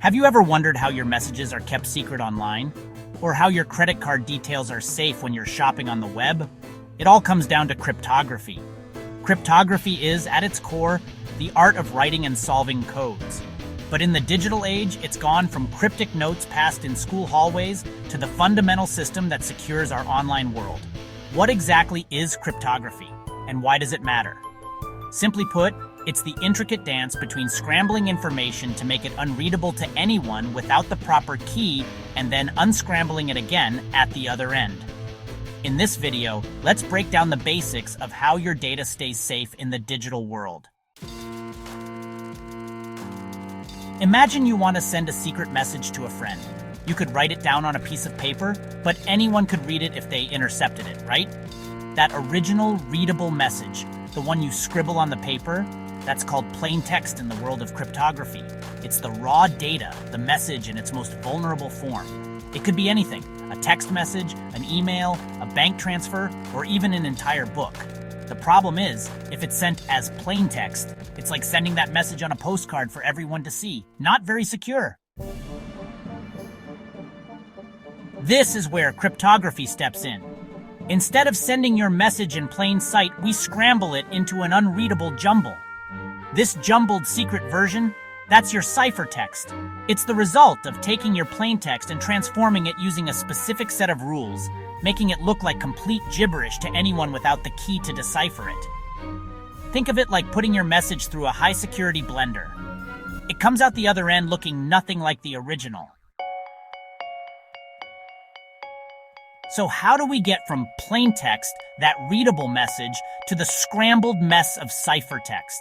Have you ever wondered how your messages are kept secret online? Or how your credit card details are safe when you're shopping on the web? It all comes down to cryptography. Cryptography is, at its core, the art of writing and solving codes. But in the digital age, it's gone from cryptic notes passed in school hallways to the fundamental system that secures our online world. What exactly is cryptography, and why does it matter? Simply put, it's the intricate dance between scrambling information to make it unreadable to anyone without the proper key and then unscrambling it again at the other end. In this video, let's break down the basics of how your data stays safe in the digital world. Imagine you want to send a secret message to a friend. You could write it down on a piece of paper, but anyone could read it if they intercepted it, right? That original readable message, the one you scribble on the paper, that's called plain text in the world of cryptography. It's the raw data, the message in its most vulnerable form. It could be anything, a text message, an email, a bank transfer, or even an entire book. The problem is, if it's sent as plain text, it's like sending that message on a postcard for everyone to see. Not very secure. This is where cryptography steps in. Instead of sending your message in plain sight, we scramble it into an unreadable jumble. This jumbled secret version, that's your ciphertext. It's the result of taking your plain text and transforming it using a specific set of rules, making it look like complete gibberish to anyone without the key to decipher it. Think of it like putting your message through a high-security blender. It comes out the other end looking nothing like the original. So how do we get from plain text, that readable message, to the scrambled mess of ciphertext?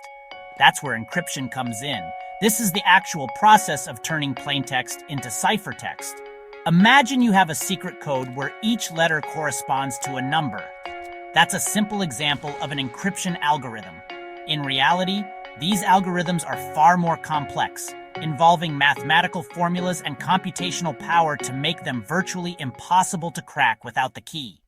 That's where encryption comes in. This is the actual process of turning plain text into ciphertext. Imagine you have a secret code where each letter corresponds to a number. That's a simple example of an encryption algorithm. In reality, these algorithms are far more complex, involving mathematical formulas and computational power to make them virtually impossible to crack without the key.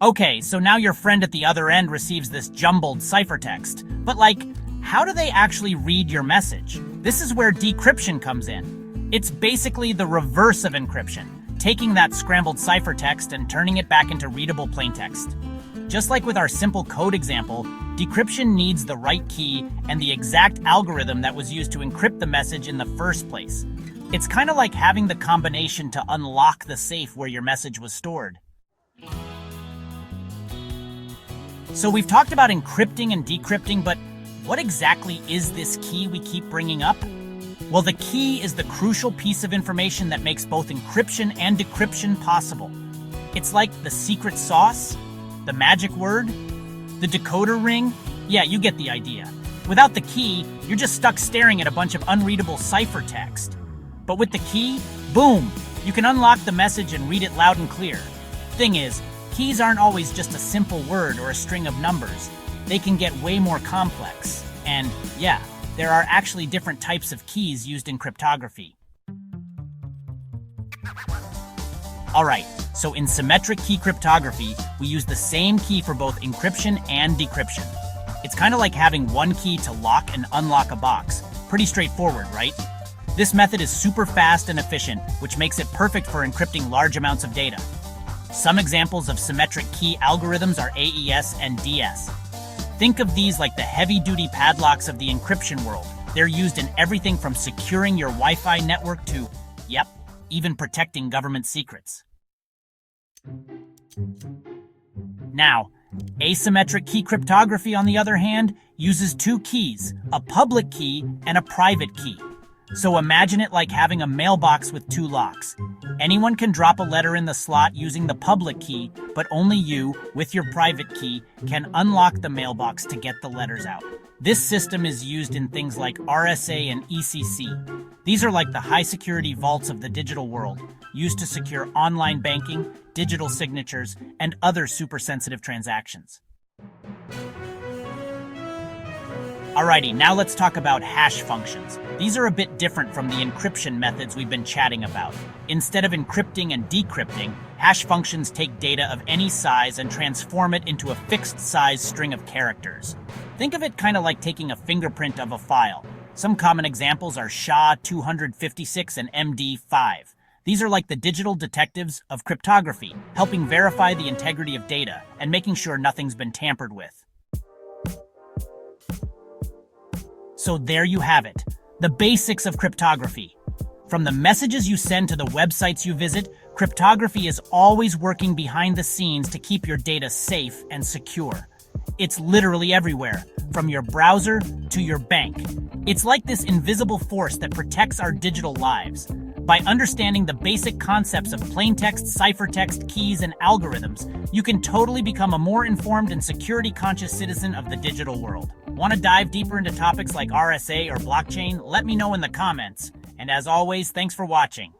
Okay, so now your friend at the other end receives this jumbled ciphertext. But how do they actually read your message? This is where decryption comes in. It's basically the reverse of encryption, taking that scrambled ciphertext and turning it back into readable plaintext. Just like with our simple code example, decryption needs the right key and the exact algorithm that was used to encrypt the message in the first place. It's kind of like having the combination to unlock the safe where your message was stored. So we've talked about encrypting and decrypting, but what exactly is this key we keep bringing up? Well, the key is the crucial piece of information that makes both encryption and decryption possible. It's like the secret sauce, the magic word, the decoder ring. Yeah, you get the idea. Without the key, you're just stuck staring at a bunch of unreadable ciphertext. But with the key, boom, you can unlock the message and read it loud and clear. Thing is, keys aren't always just a simple word or a string of numbers. They can get way more complex. And yeah, there are actually different types of keys used in cryptography. Alright, so in symmetric key cryptography, we use the same key for both encryption and decryption. It's kind of like having one key to lock and unlock a box. Pretty straightforward, right? This method is super fast and efficient, which makes it perfect for encrypting large amounts of data. Some examples of symmetric key algorithms are AES and DS. Think of these like the heavy-duty padlocks of the encryption world. They're used in everything from securing your Wi-Fi network to, even protecting government secrets. Now, asymmetric key cryptography, on the other hand, uses two keys, a public key and a private key. So imagine it like having a mailbox with two locks. Anyone can drop a letter in the slot using the public key, but only you, with your private key, can unlock the mailbox to get the letters out. This system is used in things like RSA and ECC. These are like the high-security vaults of the digital world, used to secure online banking, digital signatures, and other super-sensitive transactions. Alrighty, now let's talk about hash functions. These are a bit different from the encryption methods we've been chatting about. Instead of encrypting and decrypting, hash functions take data of any size and transform it into a fixed size string of characters. Think of it kind of like taking a fingerprint of a file. Some common examples are SHA-256 and MD5. These are like the digital detectives of cryptography, helping verify the integrity of data and making sure nothing's been tampered with. So there you have it, the basics of cryptography. From the messages you send to the websites you visit, cryptography is always working behind the scenes to keep your data safe and secure. It's literally everywhere, from your browser to your bank. It's like this invisible force that protects our digital lives. By understanding the basic concepts of plaintext, ciphertext, keys, and algorithms, you can totally become a more informed and security-conscious citizen of the digital world. Want to dive deeper into topics like RSA or blockchain? Let me know in the comments. And as always, thanks for watching.